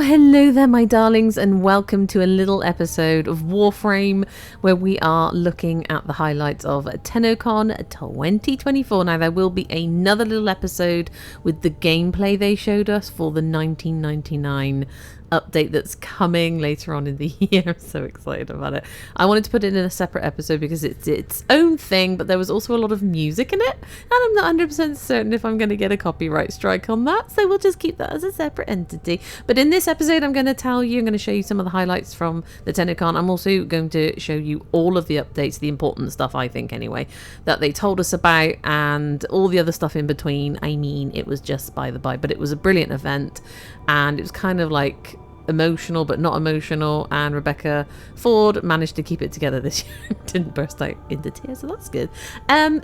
hello there, my darlings, and welcome to a little episode of Warframe, where we are looking at the highlights of TennoCon 2024. Now, there will be another little episode with the gameplay they showed us for the 1999 update that's coming later on in the year. I'm so excited about it. I wanted to put it in a separate episode because it's its own thing, but there was also a lot of music in it, and I'm not 100% certain if I'm going to get a copyright strike on that, so we'll just keep that as a separate entity. But in this episode, I'm going to show you some of the highlights from the TennoCon. I'm also going to show you all of the updates, the important stuff, I think anyway, that they told us about, and all the other stuff in between. I mean, it was just by the by, but it was a brilliant event, and it was kind of like emotional but not emotional, and Rebecca Ford managed to keep it together this year. Didn't burst out into tears, so that's good.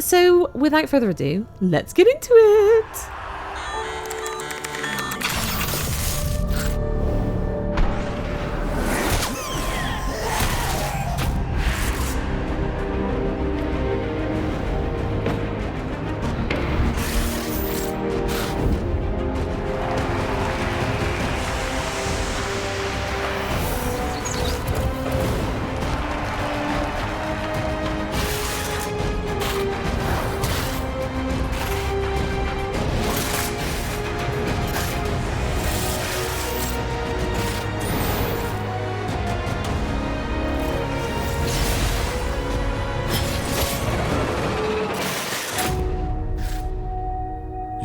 So without further ado, let's get into it.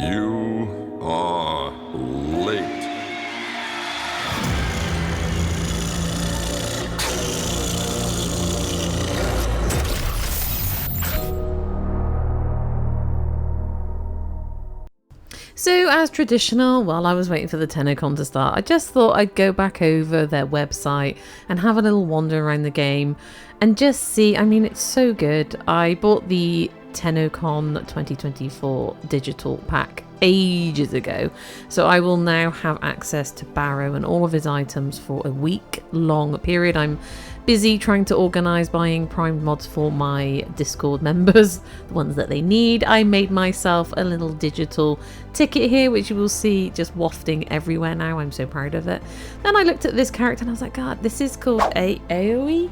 You are late. So, as traditional, while I was waiting for the TennoCon to start, I just thought I'd go back over their website and have a little wander around the game and just see. I mean, it's so good. I bought the TennoCon 2024 digital pack ages ago, so I will now have access to Barrow and all of his items for a week-long period. I'm busy trying to organise buying primed mods for my Discord members, the ones that they need. I made myself a little digital ticket here, which you will see just wafting everywhere now. I'm so proud of it. Then I looked at this character and I was like, God, this is called Aoi?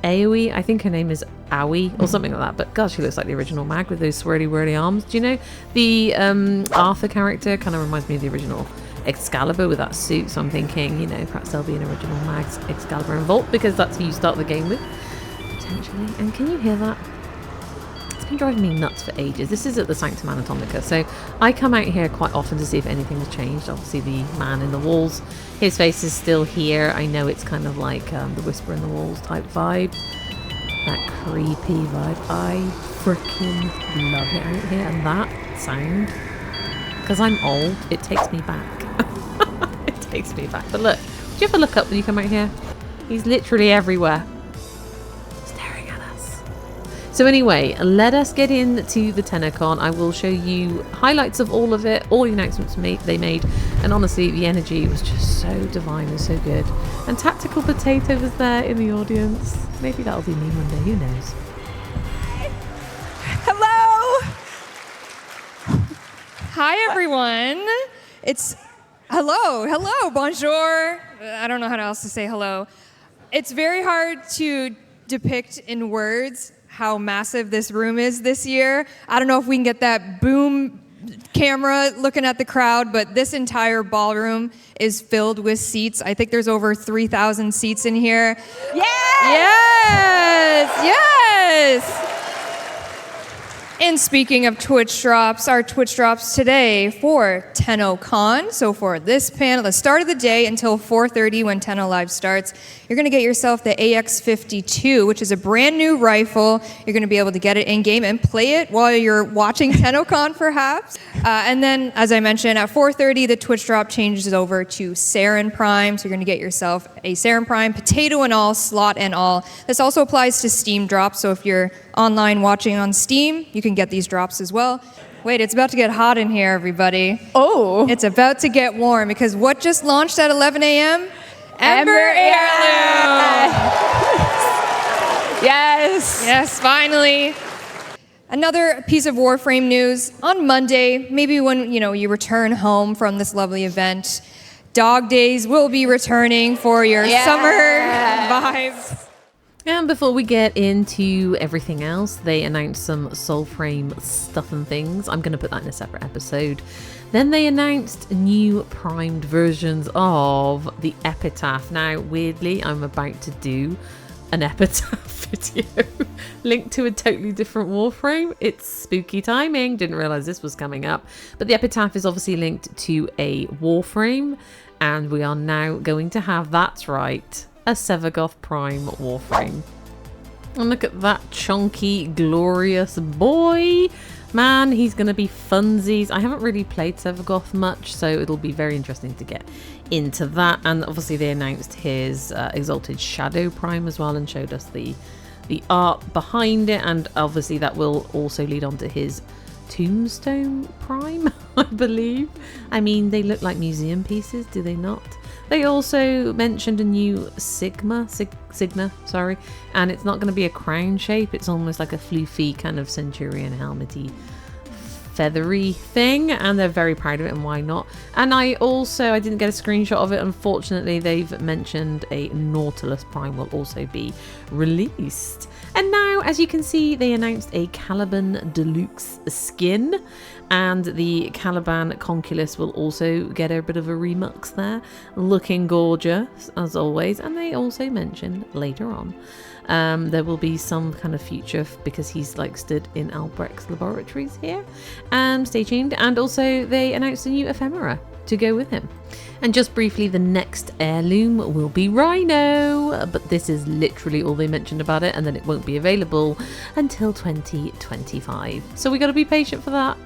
I think her name is Aoi or something like that, but God, she looks like the original Mag with those swirly arms. Do you know the Arthur character kind of reminds me of the original Excalibur with that suit, so I'm thinking, you know, perhaps there'll be an original Mag's Excalibur and Vault, because that's who you start the game with potentially. And can you hear that? It's been driving me nuts for ages. This is at the Sanctum Anatomica, so I come out here quite often to see if anything's changed. Obviously the man in the walls, his face is still here. I know it's kind of like the Whisper in the Walls type vibe, that creepy vibe. I freaking love it out here, and that sound, because I'm old, it takes me back. It takes me back. But look, do you ever look up when you come out here? He's literally everywhere, staring at us. So anyway, let us get into the TennoCon. I will show you highlights of all of it, all the announcements they made, and honestly, the energy was just so divine and so good. And Tactical Potato was there in the audience. Maybe that'll be me one day, who knows? Hello! Hi, everyone. It's hello, bonjour. I don't know how else to say hello. It's very hard to depict in words how massive this room is this year. I don't know if we can get that boom camera looking at the crowd, but this entire ballroom is filled with seats. I think there's over 3,000 seats in here. Yes! Yes! And speaking of Twitch drops, our Twitch drops today for TennoCon. So for this panel, the start of the day until 4:30 when Tenno Live starts, you're going to get yourself the AX52, which is a brand new rifle. You're going to be able to get it in-game and play it while you're watching TennoCon, perhaps. And then, as I mentioned, at 4:30, the Twitch drop changes over to Sarin Prime. So you're going to get yourself a Sarin Prime, potato and all, slot and all. This also applies to Steam drops. So if you're online watching on Steam, you can get these drops as well. Wait, it's about to get hot in here, everybody. Oh. It's about to get warm, because what just launched at 11 a.m.? Ember Heirloom! Yes. Yes, finally. Another piece of Warframe news. On Monday, maybe when you return home from this lovely event, Dog Days will be returning for your summer vibes. And before we get into everything else, they announced some Soulframe stuff and things. I'm going to put that in a separate episode. Then they announced new primed versions of the Epitaph. Now, weirdly, I'm about to do an Epitaph video linked to a totally different Warframe. It's spooky timing. Didn't realize this was coming up. But the Epitaph is obviously linked to a Warframe, and we are now going to have, that's right, a Sevagoth Prime Warframe. And look at that chunky, glorious boy. Man, he's going to be funsies. I haven't really played Sevagoth much, so it'll be very interesting to get into that. And obviously they announced his Exalted Shadow Prime as well and showed us the art behind it. And obviously that will also lead on to his Tombstone Prime, I believe. I mean, they look like museum pieces, do they not? They also mentioned a new Signa, and it's not going to be a crown shape. It's almost like a floofy kind of Centurion helmety feathery thing, and they're very proud of it, and why not? And I didn't get a screenshot of it, unfortunately. They've mentioned a Nautilus Prime will also be released. And now, as you can see, they announced a Caliban Deluxe skin, and the Caliban Conculus will also get a bit of a remux there, looking gorgeous as always. And they also mentioned later on there will be some kind of future, because he's like stood in Albrecht's laboratories here. Stay tuned. And also they announced a new ephemera to go with him. And just briefly, the next heirloom will be Rhino, but this is literally all they mentioned about it, and then it won't be available until 2025. So we got to be patient for that.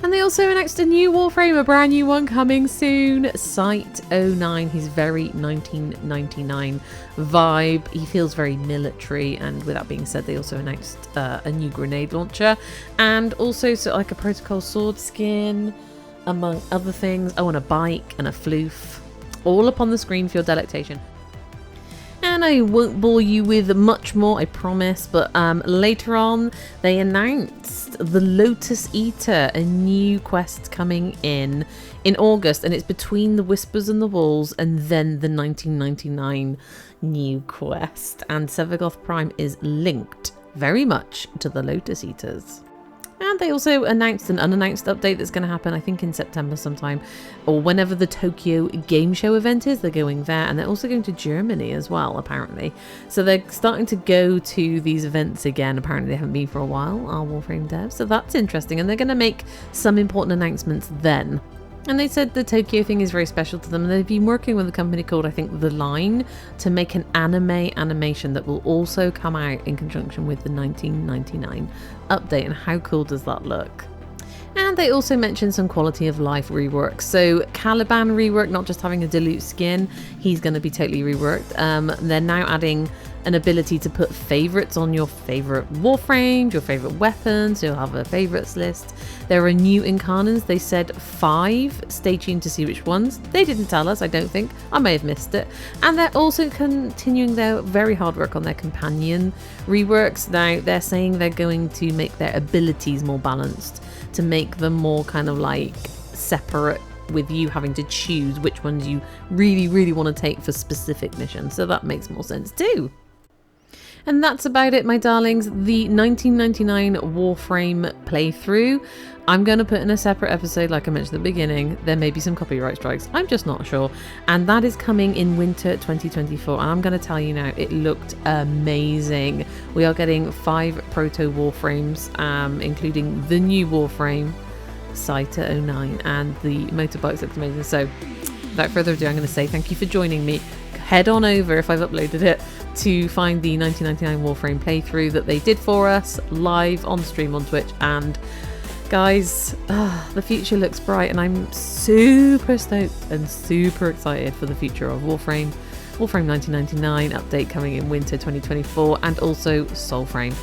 And they also announced a new Warframe, a brand new one coming soon, Cyte 09. He's very 1999 vibe. He feels very military. And with that being said, they also announced a new grenade launcher, and also like a protocol sword skin, among other things. Oh, and a bike and a floof, all up on the screen for your delectation. And I won't bore you with much more, I promise, but later on they announced the Lotus Eater, a new quest coming in August, and it's between the Whispers and the Walls and then the 1999 new quest. And Sevagoth Prime is linked very much to the Lotus Eaters. And they also announced an unannounced update that's going to happen, I think, in September sometime, or whenever the Tokyo Game Show event is. They're going there, and they're also going to Germany as well, apparently. So they're starting to go to these events again. Apparently they haven't been for a while, our Warframe devs. So that's interesting, and they're going to make some important announcements then. And they said the Tokyo thing is very special to them, and they've been working with a company called, I think, The Line, to make an anime animation that will also come out in conjunction with the 1999 update. And how cool does that look? And they also mentioned some quality of life rework. So Caliban rework, not just having a dilute skin, he's going to be totally reworked. They're now adding an ability to put favorites on your favorite Warframes, your favorite weapons. You'll have a favorites list. There are new incarnates. They said 5. Stay tuned to see which ones. They didn't tell us, I don't think. I may have missed it. And they're also continuing their very hard work on their companion reworks. Now they're saying they're going to make their abilities more balanced, to make them more kind of like separate, with you having to choose which ones you really want to take for specific missions. So that makes more sense too. And that's about it, my darlings. The 1999 Warframe playthrough, I'm going to put in a separate episode, like I mentioned at the beginning. There may be some copyright strikes, I'm just not sure. And that is coming in winter 2024. And I'm going to tell you now, it looked amazing. We are getting 5 proto Warframes, including the new Warframe, cyte 09, and the motorbikes looked amazing. So without further ado, I'm going to say thank you for joining me. Head on over, if I've uploaded it, to find the 1999 Warframe playthrough that they did for us live on stream on Twitch. And guys, the future looks bright, and I'm super stoked and super excited for the future of Warframe 1999 update coming in winter 2024, and also Soulframe.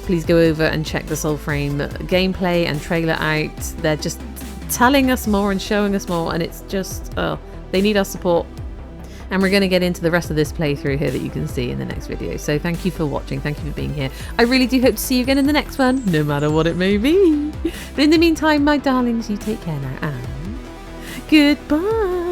Please go over and check the Soulframe gameplay and trailer out. They're just telling us more and showing us more, and it's just, they need our support. And we're going to get into the rest of this playthrough here that you can see in the next video. So thank you for watching. Thank you for being here. I really do hope to see you again in the next one, no matter what it may be. But in the meantime, my darlings, you take care now, and goodbye.